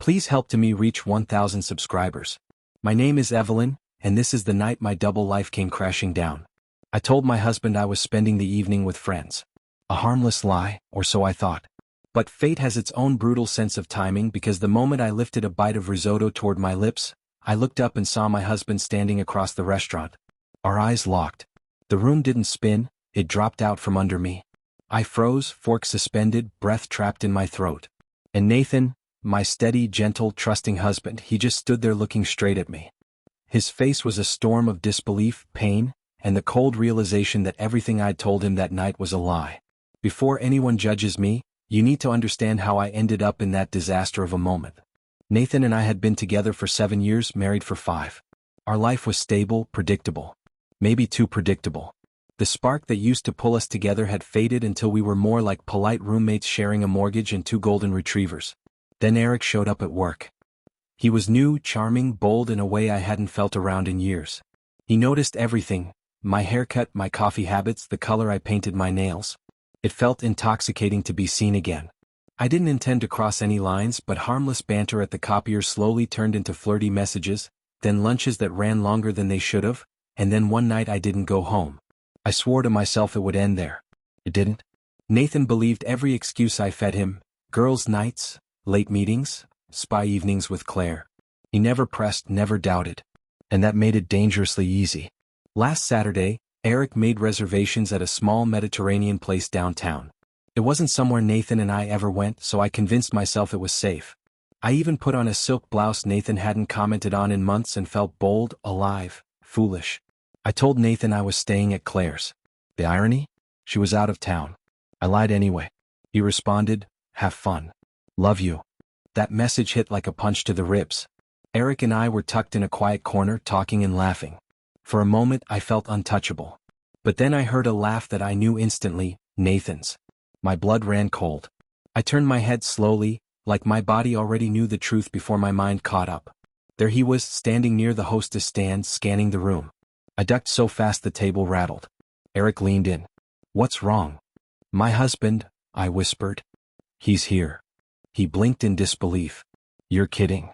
Please help to me reach 1,000 subscribers. My name is Evelyn, and this is the night my double life came crashing down. I told my husband I was spending the evening with friends. A harmless lie, or so I thought. But fate has its own brutal sense of timing, because the moment I lifted a bite of risotto toward my lips, I looked up and saw my husband standing across the restaurant. Our eyes locked. The room didn't spin, it dropped out from under me. I froze, fork suspended, breath trapped in my throat. And Nathan, my steady, gentle, trusting husband, he just stood there looking straight at me. His face was a storm of disbelief, pain, and the cold realization that everything I'd told him that night was a lie. Before anyone judges me, you need to understand how I ended up in that disaster of a moment. Nathan and I had been together for 7 years, married for 5. Our life was stable, predictable. Maybe too predictable. The spark that used to pull us together had faded until we were more like polite roommates sharing a mortgage and 2 golden retrievers. Then Eric showed up at work. He was new, charming, bold in a way I hadn't felt around in years. He noticed everything: my haircut, my coffee habits, the color I painted my nails. It felt intoxicating to be seen again. I didn't intend to cross any lines, but harmless banter at the copier slowly turned into flirty messages, then lunches that ran longer than they should have, and then one night I didn't go home. I swore to myself it would end there. It didn't. Nathan believed every excuse I fed him: girls' nights, late meetings, spa evenings with Claire. He never pressed, never doubted. And that made it dangerously easy. Last Saturday, Eric made reservations at a small Mediterranean place downtown. It wasn't somewhere Nathan and I ever went, so I convinced myself it was safe. I even put on a silk blouse Nathan hadn't commented on in months and felt bold, alive, foolish. I told Nathan I was staying at Claire's. The irony? She was out of town. I lied anyway. He responded, "Have fun. Love you." That message hit like a punch to the ribs. Eric and I were tucked in a quiet corner, talking and laughing. For a moment I felt untouchable. But then I heard a laugh that I knew instantly: Nathan's. My blood ran cold. I turned my head slowly, like my body already knew the truth before my mind caught up. There he was, standing near the hostess stand, scanning the room. I ducked so fast the table rattled. Eric leaned in. "What's wrong?" "My husband," I whispered. "He's here." He blinked in disbelief. "You're kidding."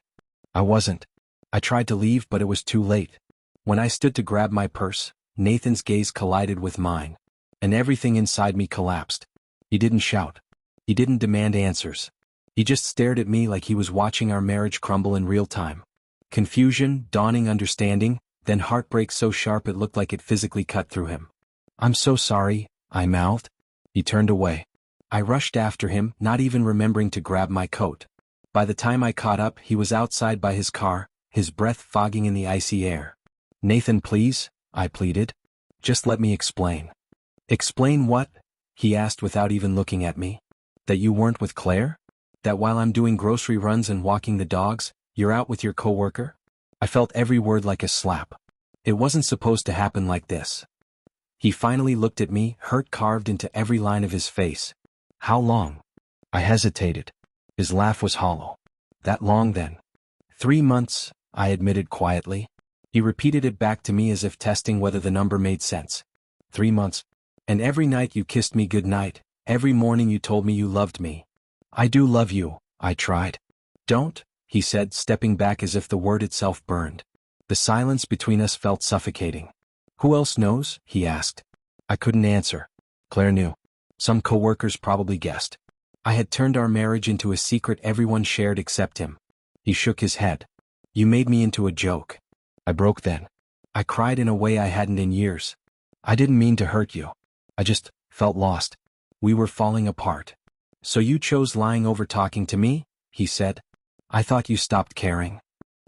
I wasn't. I tried to leave, but it was too late. When I stood to grab my purse, Nathan's gaze collided with mine. And everything inside me collapsed. He didn't shout. He didn't demand answers. He just stared at me like he was watching our marriage crumble in real time. Confusion, dawning understanding, then heartbreak so sharp it looked like it physically cut through him. "I'm so sorry," I mouthed. He turned away. I rushed after him, not even remembering to grab my coat. By the time I caught up, he was outside by his car, his breath fogging in the icy air. "Nathan, please," I pleaded. "Just let me explain." "Explain what?" he asked without even looking at me. "That you weren't with Claire? That while I'm doing grocery runs and walking the dogs, you're out with your coworker?" I felt every word like a slap. It wasn't supposed to happen like this. He finally looked at me, hurt carved into every line of his face. "How long?" I hesitated. His laugh was hollow. "That long then?" 3 months, I admitted quietly. He repeated it back to me as if testing whether the number made sense. 3 months. "And every night you kissed me goodnight, every morning you told me you loved me." "I do love you," I tried. "Don't," he said, stepping back as if the word itself burned. The silence between us felt suffocating. "Who else knows?" he asked. I couldn't answer. Claire knew. Some coworkers probably guessed. I had turned our marriage into a secret everyone shared except him. He shook his head. "You made me into a joke." I broke then. I cried in a way I hadn't in years. "I didn't mean to hurt you. I just felt lost. We were falling apart." "So you chose lying over talking to me?" he said. "I thought you stopped caring."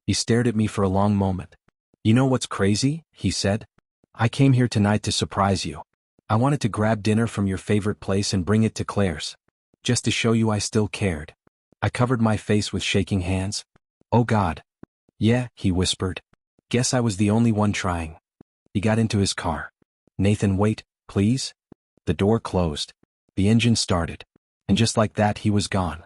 He stared at me for a long moment. "You know what's crazy?" he said. "I came here tonight to surprise you. I wanted to grab dinner from your favorite place and bring it to Claire's. Just to show you I still cared." I covered my face with shaking hands. "Oh God." "Yeah," he whispered. "Guess I was the only one trying." He got into his car. "Nathan, wait, please." The door closed. The engine started. And just like that he was gone.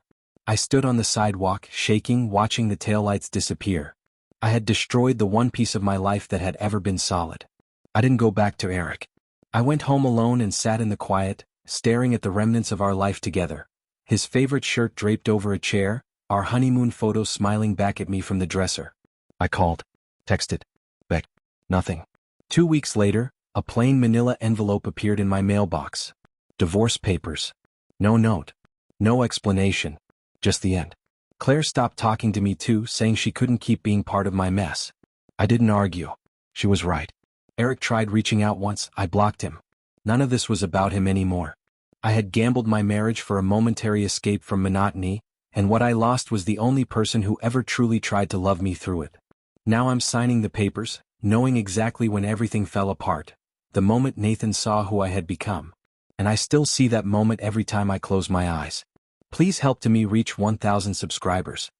I stood on the sidewalk, shaking, watching the taillights disappear. I had destroyed the one piece of my life that had ever been solid. I didn't go back to Eric. I went home alone and sat in the quiet, staring at the remnants of our life together. His favorite shirt draped over a chair, Our honeymoon photos smiling back at me from the dresser. I called, texted, begged. Nothing. 2 weeks later, a plain manila envelope appeared in my mailbox. Divorce papers. No note. No explanation. Just the end. Claire stopped talking to me too, saying she couldn't keep being part of my mess. I didn't argue. She was right. Eric tried reaching out once, I blocked him. None of this was about him anymore. I had gambled my marriage for a momentary escape from monotony, and what I lost was the only person who ever truly tried to love me through it. Now I'm signing the papers, knowing exactly when everything fell apart, the moment Nathan saw who I had become. And I still see that moment every time I close my eyes. Please help to me reach 1,000 subscribers.